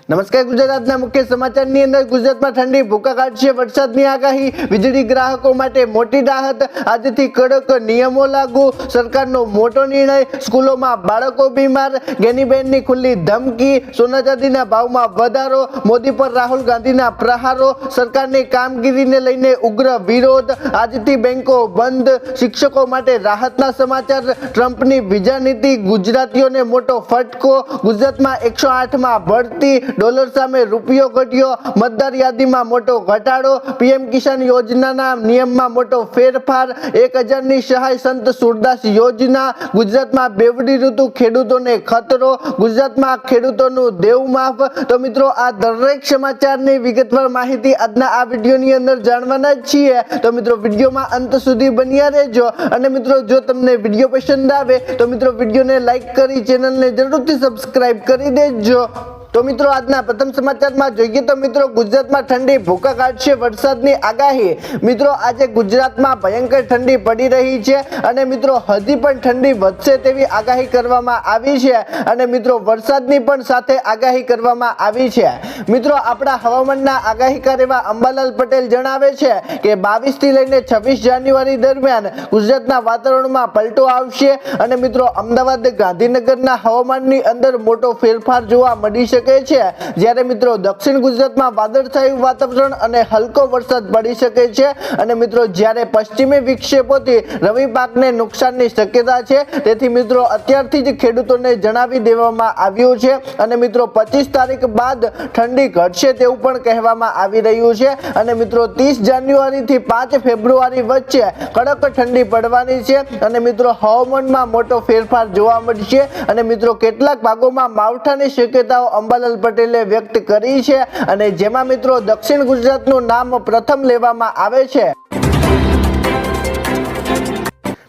નમસ્કાર ગુજરાતના મુખ્ય સમાચારની અંદર ગુજરાતમાં ઠંડી ભૂકા કાઢશે વરસાદની આગાહી વીજળી ગ્રાહકો માટે મોટી રાહત આજથી કડક નિયમો લાગુ સરકારનો મોટો નિર્ણય સ્કૂલોમાં બાળકો બીમાર ગેનીબેનની ખુલ્લી ધમકી સોના ચાંદીના ભાવમાં વધારો મોદી પર રાહુલ ગાંધીના પ્રહારો સરકારની કામગીરીને લઈને ઉગ્ર વિરોધ આજથી બેંકો બંધ શિક્ષકો માટે રાહતના સમાચાર ટ્રમ્પની વિઝા નીતિ ગુજરાતીઓને મોટો ફટકો ગુજરાતમાં 108માં ભરતી ડોલર સામે રૂપિયો ઘટ્યો મતદાર યાદીમાં મોટો ઘટાડો પીએમ કિસાન યોજનાના નિયમમાં મોટો ફેરફાર 1000ની સહાય સંત સુરદાસ યોજના ગુજરાતમાં બેવડી ઋતુ ખેડૂતોને ખતરો ગુજરાતમાં ખેડૂતોનું દેવમાફ તો મિત્રો આ દરેક સમાચારની વિગતવાર માહિતી આજના આ વિડીયોની અંદર જાણવાના જ છીએ તો મિત્રો વિડીયોમાં અંત સુધી બન્યા રહેજો અને મિત્રો જો તમને વિડીયો પસંદ આવે તો મિત્રો વિડીયોને લાઈક કરી ચેનલને જરૂરથી સબસ્ક્રાઇબ કરી દેજો। તો મિત્રો આજના પ્રથમ સમાચારમાં જોઈએ તો મિત્રો ગુજરાતમાં ઠંડી ભૂકા કાઢશે વરસાદની આગાહી મિત્રો આજે ગુજરાતમાં ભયંકર ઠંડી પડી રહી છે અને મિત્રો હજી પણ ઠંડી વધશે તેવી આગાહી કરવામાં આવી છે અને મિત્રો વરસાદની પણ સાથે આગાહી કરવામાં આવી છે મિત્રો આપણા હવામાનના આગાહીકાર એવા અંબાલાલ પટેલ જણાવે છે કે 22 થી લઈને 26 જાન્યુઆરી દરમિયાન ગુજરાતના વાતાવરણમાં પલટો આવશે અને મિત્રો અમદાવાદ ગાંધીનગરના હવામાનની અંદર મોટો ફેરફાર જોવા મળી શકે છે જ્યારે મિત્રો દક્ષિણ ગુજરાતમાં વાદળછાયું વાતાવરણ અને હલકો વરસાદ પડી શકે છે અને મિત્રો જ્યારે પશ્ચિમી વિક્ષેપોથી રવિ પાકને નુકસાનની શક્યતા છે તેથી મિત્રો અત્યારથી જ ખેડૂતોને જણાવી દેવામાં આવ્યું છે અને મિત્રો 25 તારીખ બાદ ઠંડી ઘટશે તેવું પણ કહેવામાં આવી રહ્યું છે અને મિત્રો 30 જાન્યુઆરી થી 5 ફેબ્રુઆરી વચ્ચે કડક ઠંડી પડવાની છે અને મિત્રો હવામાનમાં મોટો ફેરફાર જોવા મળશે અને મિત્રો કેટલાક ભાગોમાં માવઠાની શક્યતાઓ અંબાલાલ પટેલે વ્યક્ત કરી છે અને જેમાં મિત્રો દક્ષિણ ગુજરાતનું નામ પ્રથમ લેવામાં આવે છે।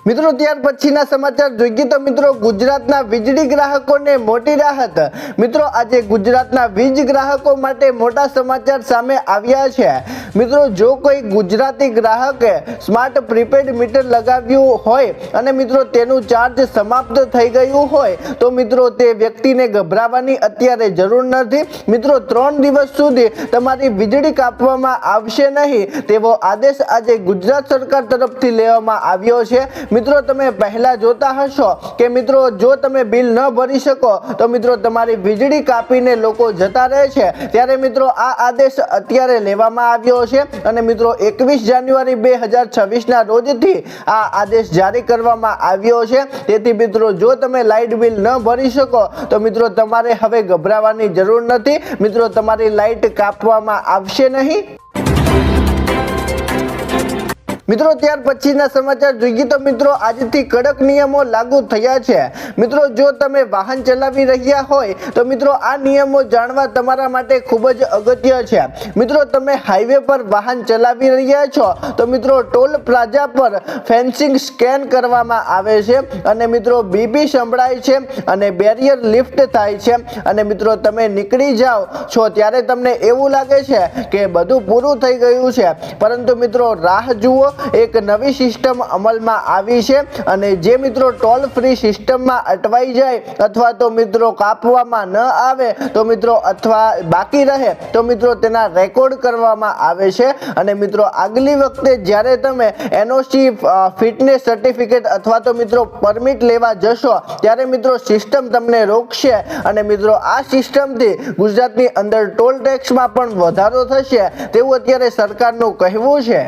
મિત્રો ત્યાર પછીના સમાચાર જોઈએ તો મિત્રો ગુજરાતના વીજળી ગ્રાહકોને મોટી રાહત મિત્રો આજે ગુજરાતના વીજ ગ્રાહકો માટે મોટા સમાચાર સામે આવ્યા છે મિત્રો જો કોઈ ગુજરાતી ગ્રાહકે સ્માર્ટ પ્રીપેડ મીટર લગાવ્યું હોય અને મિત્રો તેનું ચાર્જ સમાપ્ત થઈ ગયું હોય તો મિત્રો તે વ્યક્તિને ગભરાવાની અત્યારે જરૂર નથી મિત્રો 3 દિવસ સુધી તમારી વીજળી કાપવામાં આવશે નહીં તેવો આદેશ આજે ગુજરાત સરકાર તરફથી લેવામાં આવ્યો છે। મિત્રો તમે પહેલા જોતા હશો કે મિત્રો જો તમે બિલ ન ભરી શકો તો મિત્રો તમારી વીજળી કાપીને લોકો જતા રહે છે ત્યારે મિત્રો આ આદેશ અત્યારે લેવામાં આવ્યો છે અને મિત્રો 21 જાન્યુઆરી 2026 ના રોજથી આ આદેશ જારી કરવામાં આવ્યો છે તેથી મિત્રો જો તમે લાઇટ બિલ ન ભરી શકો તો મિત્રો તમારે હવે ગભરાવાની જરૂર નથી મિત્રો તમારી લાઇટ કાપવામાં આવશે નહીં। મિત્રો ત્યાર પછીના સમાચાર જોઈએ તો મિત્રો આજથી કડક નિયમો લાગુ થયા છે મિત્રો જો તમે વાહન ચલાવી રહ્યા હોય તો મિત્રો આ નિયમો જાણવા તમારા માટે ખૂબ જ અગત્ય છે મિત્રો તમે હાઈવે પર વાહન ચલાવી રહ્યા છો તો મિત્રો ટોલ પ્લાઝા પર ફેન્સિંગ સ્કેન કરવામાં આવે છે અને મિત્રો બીપી સંભળાય છે અને બેરિયર લિફ્ટ થાય છે અને મિત્રો તમે નીકળી જાઓ છો ત્યારે તમને એવું લાગે છે કે બધું પૂરું થઈ ગયું છે પરંતુ મિત્રો રાહ જુઓ એક નવી સિસ્ટમ અમલમાં આવી છે અને જે મિત્રો ટોલ ફ્રી સિસ્ટમમાં અટવાઈ જાય અથવા તો મિત્રો કાપવામાં ન આવે તો મિત્રો અથવા બાકી રહે તો મિત્રો તેના રેકોર્ડ કરવામાં આવે છે અને મિત્રો આગલી વખતે જ્યારે તમે એનઓસી ફિટનેસ સર્ટિફિકેટ અથવા તો મિત્રો પરમિટ લેવા જશો ત્યારે મિત્રો સિસ્ટમ તમને રોકશે અને મિત્રો આ સિસ્ટમથી ગુજરાતની અંદર ટોલ ટેક્સમાં પણ વધારો થશે તેવું અત્યારે સરકારનું કહેવું છે।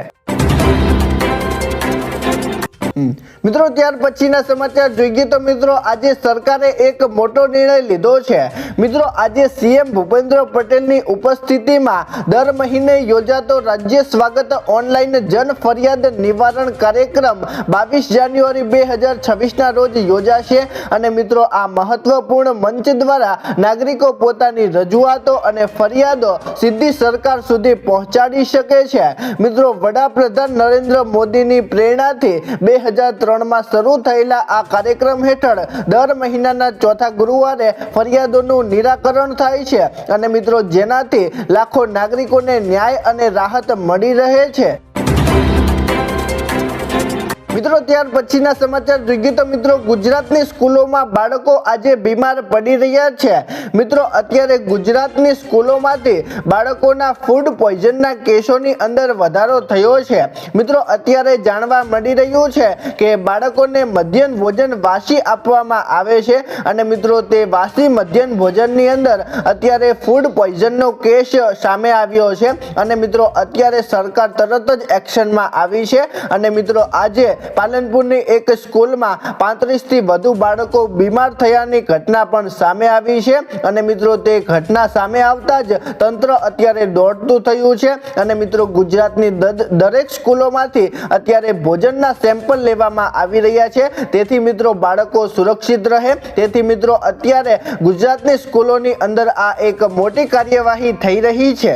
મિત્રો ત્યાર પછીના સમાચાર જોઈએ તો મિત્રો આજે સરકારે એક મોટો નિર્ણય લીધો છે મિત્રો આજે સીએમ ભૂપેન્દ્ર પટેલની ઉપસ્થિતિમાં દર મહિને યોજાતો રાજ્ય સ્વાગત ઓનલાઈન જન ફરિયાદ નિવારણ કાર્યક્રમ 22 જાન્યુઆરી 2026 ના રોજ યોજાશે અને મિત્રો આ મહત્વપૂર્ણ મંચ દ્વારા નાગરિકો પોતાની રજૂઆતો અને ફરિયાદો સીધી સરકાર સુધી પહોંચાડી શકે છે મિત્રો વડાપ્રધાન નરેન્દ્ર મોદીની પ્રેરણાથી 2003માં શરૂ થયેલા આ કાર્યક્રમ હેઠળ દર મહિનાના ચોથા ગુરુવારે ફરિયાદોનું નિરાકરણ થાય છે અને મિત્રો જેનાથી લાખો નાગરિકોને ન્યાય અને રાહત મળી રહે છે। મિત્રો ત્યાર પછીના સમાચાર જોઈએ તો મિત્રો ગુજરાતની સ્કૂલોમાં બાળકો આજે બીમાર પડી રહ્યા છે। મિત્રો અત્યારે ગુજરાતની સ્કૂલોમાંથી બાળકોના ફૂડ પોઈઝનના કેસોની અંદર વધારો થયો છે। મિત્રો અત્યારે જાણવા મળી રહ્યું છે કે બાળકોને મધ્યાહન ભોજન વાસી આપવામાં આવે છે અને મિત્રો તે વાસી મધ્યાહન ભોજનની અંદર અત્યારે ફૂડ પોઈઝનનો કેસ સામે આવ્યો છે અને મિત્રો અત્યારે સરકાર તરત જ એક્શનમાં આવી છે અને મિત્રો આજે પાલનપુરની એક સ્કૂલમાં 35 થી વધુ બાળકો બીમાર થયાની ઘટના પણ સામે આવી છે અને મિત્રો તે ઘટના સામે આવતા જ તંત્ર અત્યારે દોડતું થયું છે અને મિત્રો ગુજરાતની દરેક સ્કૂલોમાંથી અત્યારે ભોજનના સેમ્પલ લેવામાં આવી રહ્યા છે। તેથી મિત્રો બાળકો સુરક્ષિત રહે તેથી મિત્રો અત્યારે ગુજરાતની સ્કૂલોની અંદર આ એક મોટી કાર્યવાહી થઈ રહી છે।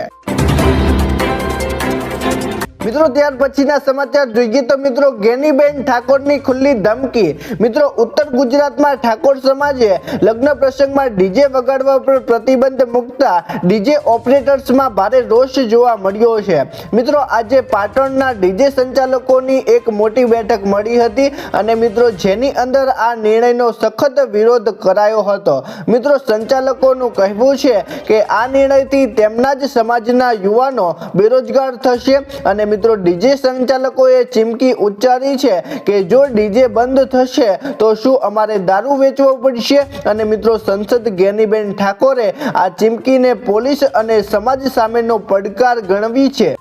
મિત્રો ત્યાર પછીના સમાચાર જોઈએ તો મિત્રો ગેનીબેન ઠાકોરની ખુલ્લી ધમકી। મિત્રો ઉત્તર ગુજરાતમાં ઠાકોર સમાજે લગ્ન પ્રસંગમાં ડીજે વગાડવા પર પ્રતિબંધ મૂકતા ડીજે ઓપરેટર્સમાં ભારે રોષ જોવા મળ્યો છે। મિત્રો આજે પાટણના ડીજે સંચાલકોની એક મોટી બેઠક મળી હતી અને મિત્રો જેની અંદર આ નિર્ણયનો સખત વિરોધ કરાયો હતો। મિત્રો સંચાલકોનું કહેવું છે કે આ નિર્ણયથી તેમના જ સમાજના યુવાનો બેરોજગાર થશે અને મિત્રો ડીજે સંચાલકોએ ચીમકી ઉચ્ચારી છે કે જો ડીજે બંધ થશે તો શું અમારે દારૂ વેચવો પડશે અને મિત્રો સંસદ ગેનીબેન ઠાકોરે આ ચીમકીને પોલીસ અને સમાજ સામેનો પડકાર ગણવી છે।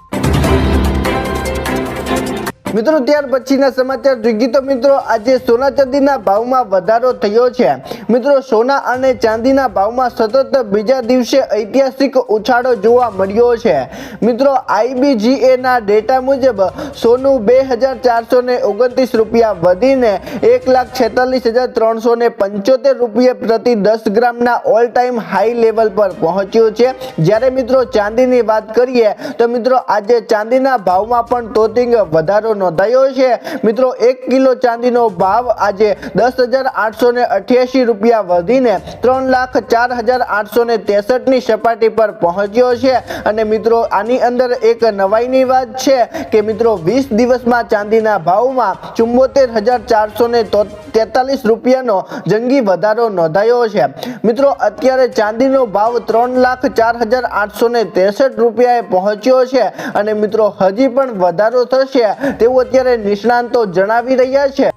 મિત્રો ત્યાર પછીના સમાચાર જોઈએ તો મિત્રો આજે સોના ચાંદીના ભાવમાં વધારો થયો છે। મિત્રો સોના અને ચાંદીના ભાવમાં સતત બીજા દિવસે ઐતિહાસિક ઉછાળો જોવા મળ્યો છે। મિત્રો IBGA ના ડેટા મુજબ સોનું 2429 રૂપિયા વધીને 1,46,375 રૂપિયા પ્રતિ 10 ગ્રામના ઓલ ટાઈમ હાઈ લેવલ પર પહોંચ્યો છે। જ્યારે મિત્રો ચાંદીની વાત કરીએ તો મિત્રો આજે ચાંદીના ભાવમાં પણ તોતિંગ વધારો નોંધાયો છે। મિત્રો 1 કિલો ચાંદીનો ભાવ આજે 10,888 રૂપિયા વધીને 3,04,863 ની સપાટી પર પહોંચ્યો છે અને મિત્રો આની અંદર એક નવાઈની વાત છે કે મિત્રો 20 દિવસમાં ચાંદીના ભાવમાં 74,443 રૂપિયાનો જંગી વધારો નોંધાયો છે। મિત્રો અત્યારે ચાંદીનો ભાવ 3,04,863 રૂપિયાએ પહોંચ્યો છે અને મિત્રો હજી પણ વધારો થશે તેવું અત્યારે નિષ્ણાંતો જણાવી રહ્યા છે।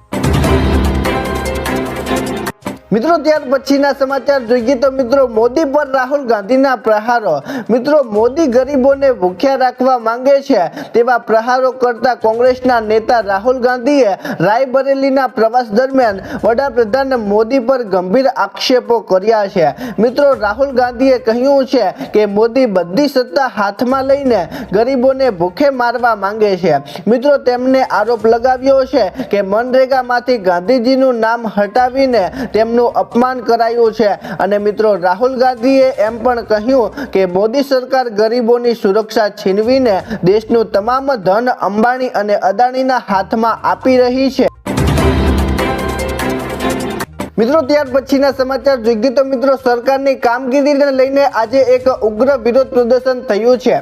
મિત્રો ત્યાર પછીના સમાચાર જોઈએ તો મિત્રો મોદી પર રાહુલ ગાંધીના પ્રહારો। મિત્રો મોદી ગરીબોને ભૂખ્યા રાખવા માંગે છે તેવા પ્રહારો કરતા કોંગ્રેસના નેતા રાહુલ ગાંધીએ રાયબરેલીના પ્રવાસ દરમિયાન વડાપ્રધાન મોદી પર ગંભીર આક્ષેપો કર્યા છે। મિત્રો રાહુલ ગાંધીએ કહ્યું છે કે મોદી બધી સત્તા હાથમાં લઈને ગરીબોને ભૂખે મારવા માંગે છે। મિત્રો તેમણે આરોપ લગાવ્યો છે કે મનરેગામાંથી ગાંધીજીનું નામ હટાવીને તેમનું અપમાન કરાયું છે અને મિત્રો રાહુલ ગાંધીએ એમ પણ કહ્યું કે મોદી સરકાર ગરીબોની સુરક્ષા છીનવીને દેશનું તમામ ધન અંબાણી અને અદાણીના હાથમાં આપી રહી છે। મિત્રો ત્યાર પછીના સમાચાર જોઈએ તો મિત્રો સરકારની કામગીરીને લઈને આજે એક ઉગ્ર વિરોધ પ્રદર્શન થયું છે।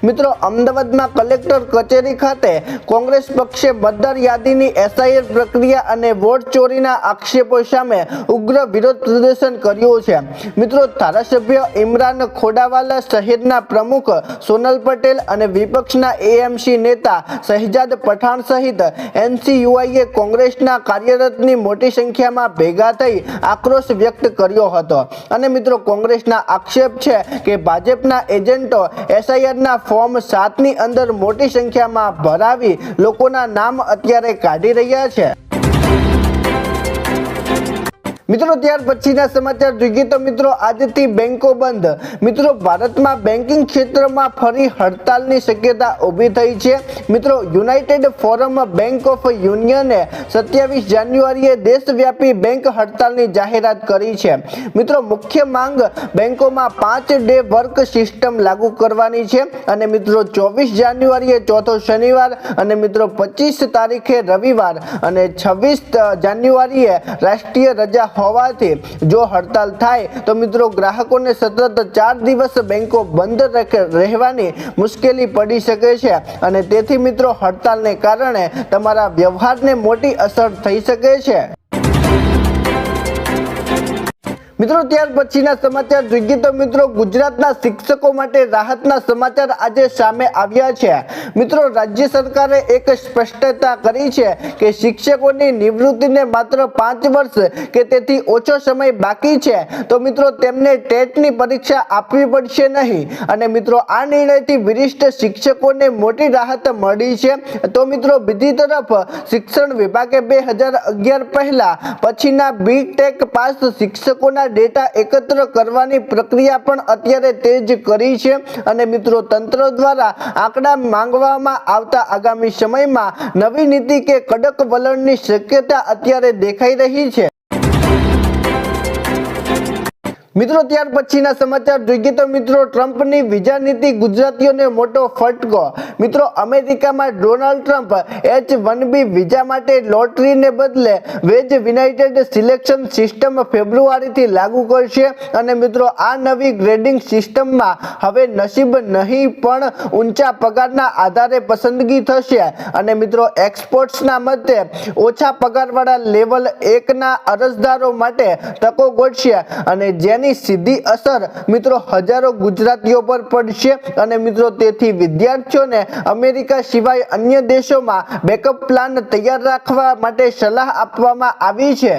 મિત્રો અમદાવાદમાં કલેક્ટર કચેરી ખાતે કોંગ્રેસ પક્ષે મતદાર યાદીની SIR પ્રક્રિયા અને વોટ ચોરીના આક્ષેપો સામે ઉગ્ર વિરોધ પ્રદર્શન કર્યું છે। મિત્રો ધારાસભ્ય ઇમરાન ખોડાવાલા શહેરના પ્રમુખ સોનલ પટેલ અને વિપક્ષના AMC નેતા શહેજાદ પઠાણ સહિત NCUIએ કોંગ્રેસના કાર્યરતની મોટી સંખ્યામાં ભેગા આક્રોશ વ્યક્ત કર્યો હતો અને મિત્રો કોંગ્રેસના આક્ષેપ છે કે ભાજપના એજન્ટો SIRના ફોર્મ 7 ની અંદર મોટી સંખ્યામાં ભરાવી લોકોના નામ અત્યારે કાઢી રહ્યા છે। મિત્રો ત્યાર પછીના સમાચાર જોઈએ તો મિત્રો આજથી બેંકો બંધ। મિત્રો ભારતમાં બેન્કિંગ ક્ષેત્રમાં ફરી હડતાલની શક્યતા ઊભી થઈ છે। મિત્રો યુનાઇટેડ ફોરમ બેંક ઓફ યુનિયને 27 જાન્યુઆરીએ દેશવ્યાપી બેંક હડતાલની જાહેરાત કરી છે। મિત્રો મુખ્ય માંગ બેંકોમાં 5 ડે વર્ક સિસ્ટમ લાગુ કરવાની છે અને મિત્રો 24 જાન્યુઆરીએ ચોથો શનિવાર અને મિત્રો 25 તારીખે રવિવાર અને 26 જાન્યુઆરીએ રાષ્ટ્રીય રજા હોવાથી જો હડતાલ થાય તો મિત્રો ગ્રાહકોને સતત 4 દિવસ બેંકો બંધ રહેવાની મુશ્કેલી પડી શકે છે અને તેથી મિત્રો હડતાલને કારણે તમારા વ્યવહારને મોટી અસર થઈ શકે છે। મિત્રો ત્યાર પછીના સમાચાર જોઈએ તો મિત્રો ગુજરાતના શિક્ષકો માટે રાહતના સમાચાર આજે સામે આવ્યા છે। મિત્રો રાજ્ય સરકારે એક સ્પષ્ટતા કરી છે કે શિક્ષકોની નિવૃત્તિને માત્ર 5 વર્ષ કે તેથી ઓછો સમય બાકી છે તો મિત્રો તેમને ટેટની પરીક્ષા આપવી પડશે નહીં અને મિત્રો આ નિર્ણયથી વરિષ્ઠ શિક્ષકોને મોટી રાહત મળી છે। તો મિત્રો બીજી તરફ શિક્ષણ વિભાગે 2011 પહેલા પછીના BTech પાસ શિક્ષકોના ડેટા એકત્ર કરવાની પ્રક્રિયા પણ અત્યારે તેજ કરી છે અને મિત્રો તંત્ર દ્વારા આંકડા માંગવામાં આવતા આગામી સમયમાં નવી નીતિ કે કડક વલણની શક્યતા અત્યારે દેખાઈ રહી છે। મિત્રો ત્યાર પછીના સમાચાર જોઈએ તો મિત્રો ટ્રમ્પની વિઝા નીતિ ગુજરાતીઓને મોટો ફટકો। મિત્રો અમેરિકામાં ડોનાલ્ડ ટ્રમ્પ H-1B વિઝા માટે લોટરીને બદલે વેજ યુનાઇટેડ સિલેક્શન સિસ્ટમ ફેબ્રુઆરીથી લાગુ કરશે અને મિત્રો આ નવી ગ્રેડિંગ સિસ્ટમમાં હવે નસીબ નહીં પણ ઊંચા પગારના આધારે પસંદગી થશે અને મિત્રો એક્સપર્ટ્સના મતે ઓછા પગારવાળા લેવલ 1ના અરજદારો માટે તકો ઘટશે અને જેની સીધી અસર મિત્રો હજારો ગુજરાતીઓ પર પડશે અને મિત્રો તેથી વિદ્યાર્થીઓને અમેરિકા સિવાય અન્ય દેશોમાં બેકઅપ પ્લાન તૈયાર રાખવા માટે સલાહ આપવામાં આવી છે।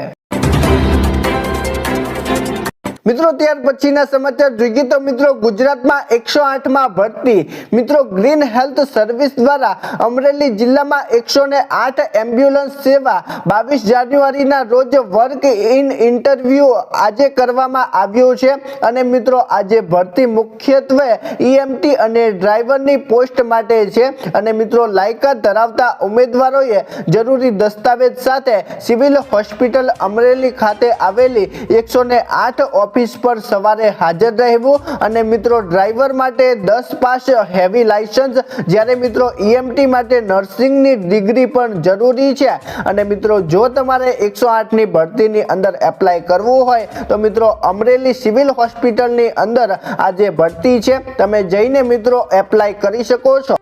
મિત્રો ત્યાર પછીના સમાચાર જોઈએ તો મિત્રો ગુજરાતમાં 108માં ભરતી। મિત્રો ગ્રીન હેલ્થ સર્વિસ દ્વારા અમરેલી જિલ્લામાં 108 એમ્બ્યુલન્સ સેવા 22 જાન્યુઆરીના રોજ વર્ક ઇન ઇન્ટરવ્યુ આજે કરવામાં આવ્યો છે અને મિત્રો આજે ભરતી મુખ્યત્વે EMT અને ડ્રાઈવરની પોસ્ટ માટે છે અને મિત્રો લાયકાત ધરાવતા ઉમેદવારોએ જરૂરી દસ્તાવેજ સાથે સિવિલ હોસ્પિટલ અમરેલી ખાતે આવેલી 108 ઓફિસ પર સવારે હાજર રહેવું અને મિત્રો ડ્રાઈવર માટે 10 પાસ હેવી લાયસન્સ જ્યારે મિત્રો EMT માટે નર્સિંગની ડિગ્રી પણ જરૂરી છે અને મિત્રો જો તમારે 108ની ભરતીની અંદર એપ્લાય કરવું હોય તો મિત્રો અમરેલી સિવિલ હોસ્પિટલની અંદર આજે ભરતી છે, તમે જઈને મિત્રો એપ્લાય કરી શકો છો।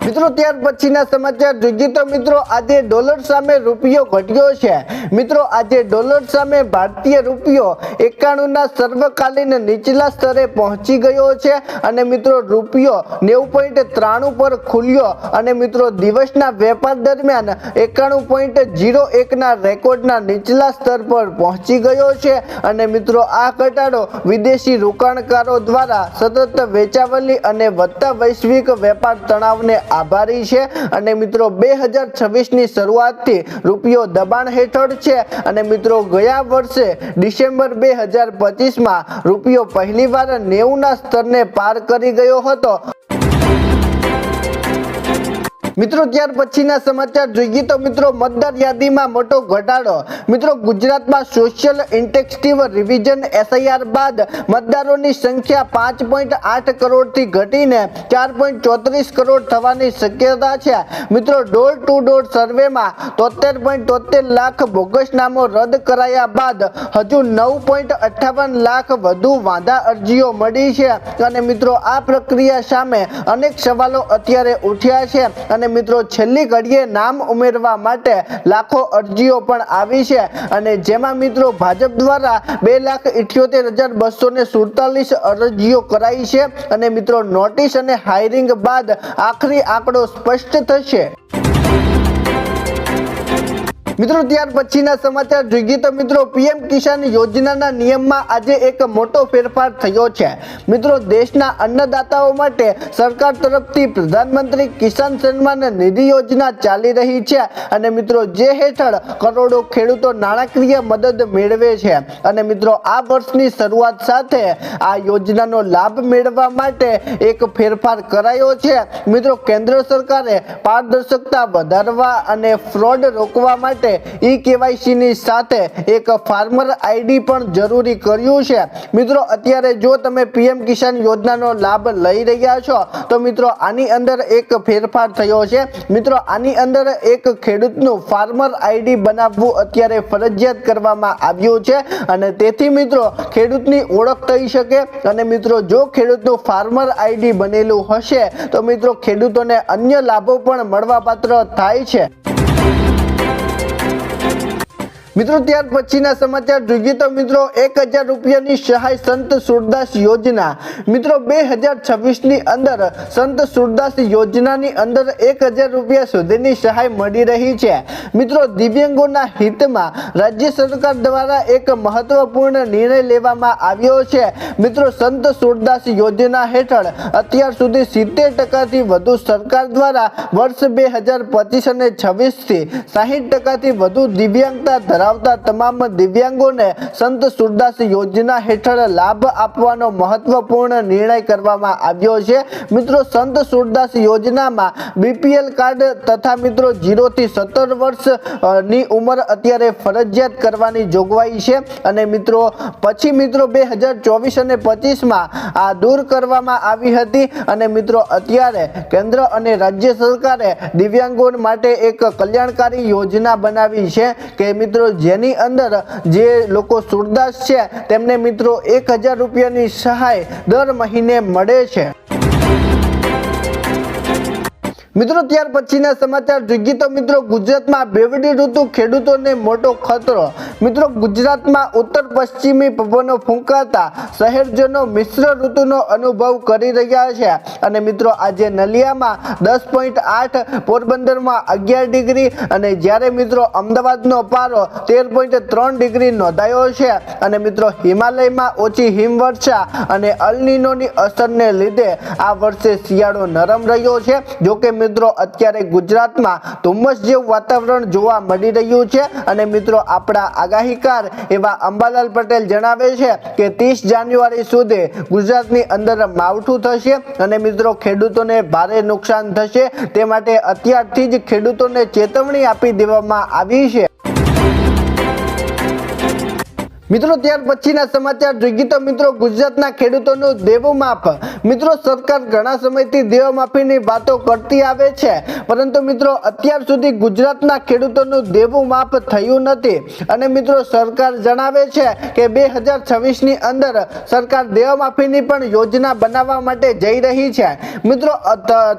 મિત્રો ત્યાર પછીના સમાચાર જોઈએ તો મિત્રો આજે ડોલર સામે રૂપિયો ઘટ્યો છે। મિત્રો આજે ડોલર સામે ભારતીય રૂપિયો 91ના સર્વકાલીન નીચલા સ્તરે પહોંચી ગયો છે અને મિત્રો રૂપિયો 90.93 પર ખુલ્યો અને મિત્રો દિવસના વેપાર દરમિયાન 91.01ના રેકોર્ડના નીચલા સ્તર પર પહોંચી ગયો છે અને મિત્રો આ ઘટાડો વિદેશી રોકાણકારો દ્વારા સતત વેચાવેલી અને વધતા વૈશ્વિક વેપાર તણાવને આભારી છે અને મિત્રો 2026ની શરૂઆતથી રૂપિયો દબાણ હેઠળ છે અને મિત્રો ગયા વર્ષે ડિસેમ્બર 2025માં રૂપિયો પહેલીવાર 90ના સ્તરને પાર કરી ગયો હતો। મિત્રો ત્યાર પછીના સમાચાર જોઈએ તો મિત્રો મતદાર યાદીમાં મોટો ઘટાડો। મિત્રો ગુજરાતમાં સોશિયલ ઇન્ટેક્ટિવ રિવિઝન SIR બાદ મતદારોની સંખ્યા 5.8 કરોડથી ઘટીને 4.34 કરોડ થવાની શક્યતા છે। મિત્રો ડોર ટુ ડોર સર્વેમાં 73.73 લાખ બોગસ નામો રદ કરાયા બાદ હજુ 9.58 લાખ વધુ વાંધા અરજીઓ મળી છે અને મિત્રો આ પ્રક્રિયા સામે અનેક સવાલો અત્યારે ઉઠ્યા છે અને મિત્રો છેલ્લી ઘડીએ નામ ઉમેરવા માટે લાખો અરજીઓ પણ આવી છે અને જેમાં મિત્રો ભાજપ દ્વારા 2,78,247 અરજીઓ કરાઈ છે અને મિત્રો નોટિસ અને હાયરિંગ બાદ આખરી આંકડો સ્પષ્ટ થશે। મિત્રો ત્યાર પછીના સમાચાર જોઈએ તો મિત્રો PM કિસાન યોજનાના નિયમમાં આજે એક મોટો ફેરફાર થયો છે। મિત્રો દેશના અન્નદાતાઓ માટે સરકાર તરફથી પ્રધાનમંત્રી કિસાન સન્માન નિધિ યોજના ચાલી રહી છે અને મિત્રો જે હેઠળ કરોડો ખેડૂતો નાણાકીય મદદ મેળવે છે અને મિત્રો આ વર્ષની શરૂઆત સાથે આ યોજનાનો લાભ મેળવવા માટે એક ફેરફાર કરાયો છે। મિત્રો કેન્દ્ર સરકારે પારદર્શકતા વધારવા અને ફ્રોડ રોકવા માટે માટે ઈ-KYC ની સાથે એક ફાર્મર આઈડી પણ જરૂરી કર્યું છે। મિત્રો અત્યારે જો તમે પીએમ કિસાન યોજનાનો લાભ લઈ રહ્યા છો તો મિત્રો આની અંદર એક ફેરફાર થયો છે। મિત્રો આની અંદર એક ખેડૂતનું ફાર્મર આઈડી બનાવવું અત્યારે ફરજિયાત કરવામાં આવ્યું છે અને તેથી મિત્રો ખેડૂતની ઓળખ થઈ શકે અને મિત્રો જો ખેડૂતનું ફાર્મર આઈડી બનેલું હશે તો મિત્રો ખેડૂતોને અન્ય લાભો પણ મળવાપાત્ર થાય છે। મિત્રો ત્યાર પછીના સમાચાર જોઈએ તો મિત્રો 1000 રૂપિયાની સહાય સંત સુરદાસ યોજના। મિત્રો 2026 ની અંદર સંત સુરદાસ યોજનાની અંદર 1000 રૂપિયા સુધીની સહાય મળી રહી છે। મિત્રો દિવ્યાંગોના હિતમાં રાજ્ય સરકાર દ્વારા એક મહત્વપૂર્ણ નિર્ણય લેવામાં આવ્યો છે। મિત્રો સંત સુરદાસ યોજના હેઠળ અત્યાર સુધી 70% વધુ સરકાર દ્વારા વર્ષ 2025 અને 26 થી 60% વધુ દિવ્યાંગતા ધરાવતા તમામ દિવ્યાંગોને સંત સુરદાસ યોજના હેઠળ લાભ આપવાનો મહત્વપૂર્ણ નિર્ણય કરવામાં આવ્યો છે। મિત્રો સંત સુરદાસ યોજનામાં બીપીએલ કાર્ડ તથા મિત્રો 0 થી 17 વર્ષની ઉંમર અત્યારે ફરજિયાત કરવાની જોગવાઈ છે અને મિત્રો પછી મિત્રો 2024 અને 25માં આ દૂર કરવામાં આવી હતી અને મિત્રો અત્યારે કેન્દ્ર અને રાજ્ય સરકારે દિવ્યાંગો માટે એક કલ્યાણકારી યોજના બનાવી છે કે મિત્રો જેની અંદર જે લોકો સુરદાસ છે તેમને મિત્રો 1000 રૂપિયાની સહાય દર મહિને મળે છે। મિત્રો ત્યાર પછીના સમાચાર જોઈએ તો મિત્રો ગુજરાતમાં બેવડી ઋતુ ખેડૂતોને મોટો ખતરો। મિત્રો ગુજરાતમાં ઉત્તર પશ્ચિમી પવનો ફૂંકાતા શહેરજનો મિશ્ર ઋતુનો અનુભવ કરી રહ્યા છે અને મિત્રો આજે નલિયામાં 10.8, પોરબંદરમાં 11 ડિગ્રી અને જ્યારે મિત્રો અમદાવાદનો પારો 13.3 ડિગ્રી નોંધાયો છે અને મિત્રો હિમાલયમાં ઓછી હિમવર્ષા અને અલનીનોની અસરને લીધે આ વર્ષે શિયાળો નરમ રહ્યો છે। જોકે મિત્રો અત્યારે ગુજરાતમાં ધુમ્મસ જેવું વાતાવરણ જોવા મળી રહ્યું છે અને મિત્રો આપણા આગાહીકાર એવા અંબાલાલ પટેલ જણાવે છે કે 30 જાન્યુઆરી સુધી ગુજરાતની અંદર માવઠું થશે અને મિત્રો ખેડૂતોને ભારે નુકસાન થશે તે માટે અત્યારથી જ ખેડૂતોને ચેતવણી આપી દેવામાં આવી છે। મિત્રો ત્યાર પછીના સમાચાર જોઈએ તો મિત્રો ગુજરાતના ખેડૂતોનું દેવું માફ। મિત્રો સરકાર ઘણા સમયથી દેવમાફીની વાતો કરતી આવે છે પરંતુ મિત્રો અત્યાર સુધી ગુજરાતના ખેડૂતોનું દેવું માફ થયું નથી અને મિત્રો સરકાર જણાવે છે કે 2026 ની અંદર સરકાર દેવમાફીની પણ યોજના બનાવવા માટે જઈ રહી છે। મિત્રો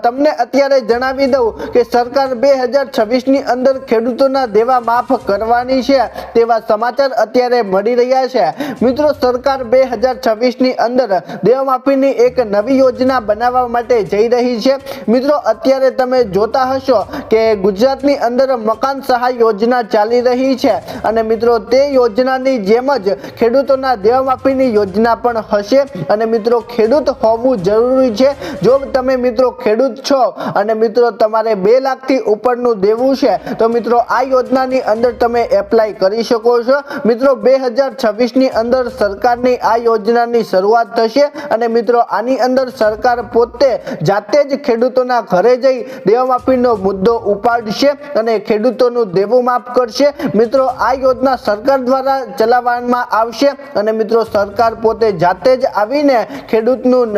તમને અત્યારે જણાવી દઉં કે સરકાર 2026 ની અંદર ખેડૂતોના દેવા માફ કરવાની છે તેવા સમાચાર અત્યારે મળી રહ્યા છે। મિત્રો સરકાર 2026 ની અંદર દેવમાફીની એક નવી યોજના બનાવવા માટે જઈ રહી છે। મિત્રો અત્યારે તમે જોતા હશો કે ગુજરાતની અંદર મકાન સહાય યોજના ચાલી રહી છે અને મિત્રો તે યોજનાની જેમ જ ખેડૂતોના દેવમાફીની યોજના પણ હશે અને મિત્રો ખેડૂત હોવું જરૂરી છે। જો તમે મિત્રો ખેડૂત છો અને મિત્રો તમારે 2 લાખથી ઉપરનું દેવું છે તો મિત્રો આ યોજનાની અંદર તમે એપ્લાય કરી શકો છો। મિત્રો 2026 ની અંદર સરકારની આ યોજનાની શરૂઆત થશે અને મિત્રો આની અંદર સરકાર પોતે જાતે જ ખેડૂતોના ઘરે જઈ દેવમાફીનો મુદ્દો ઉપાડશે અને ખેડૂતોનું દેવું માફ કરશે। મિત્રો આ યોજના સરકાર દ્વારા ચલાવવામાં આવશે અને મિત્રો સરકાર પોતે જાતે જ આવીને ખેડૂતનું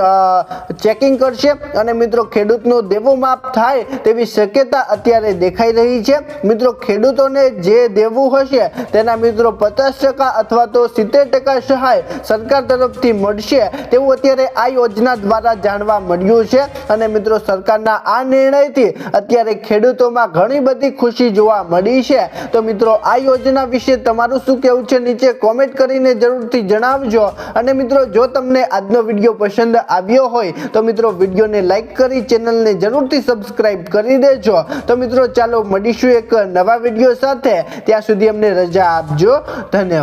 ચેકિંગ કરશે અને મિત્રો ખેડૂતનું દેવું માફ થાય તેવી શક્યતા અત્યારે દેખાઈ રહી છે। મિત્રો ખેડૂતોને જે દેવું હશે તેના મિત્રો 50% અથવા તો 70% સહાય સરકાર તરફથી મળશે તેવું અત્યારે આ યોજના દ્વારા જાણવા મળ્યું છે અને મિત્રો સરકારના આ નિર્ણયથી અત્યારે ખેડૂતોમાં ઘણી બધી ખુશી જોવા મળી છે। તો મિત્રો આ યોજના વિશે તમારું શું કહેવું છે નીચે કોમેન્ટ કરીને જરૂરથી જણાવજો અને મિત્રો જો તમને આજનો વિડીયો પસંદ આવ્યો હોય તો મિત્રો વિડીયોને લાઈક કરી ચેનલને જરૂરથી સબસ્ક્રાઇબ કરી દેજો। તો મિત્રો ચાલો મળીશું એક નવા વિડીયો સાથે, ત્યાં સુધી અમને રજા આપજો। ધન્યવાદ।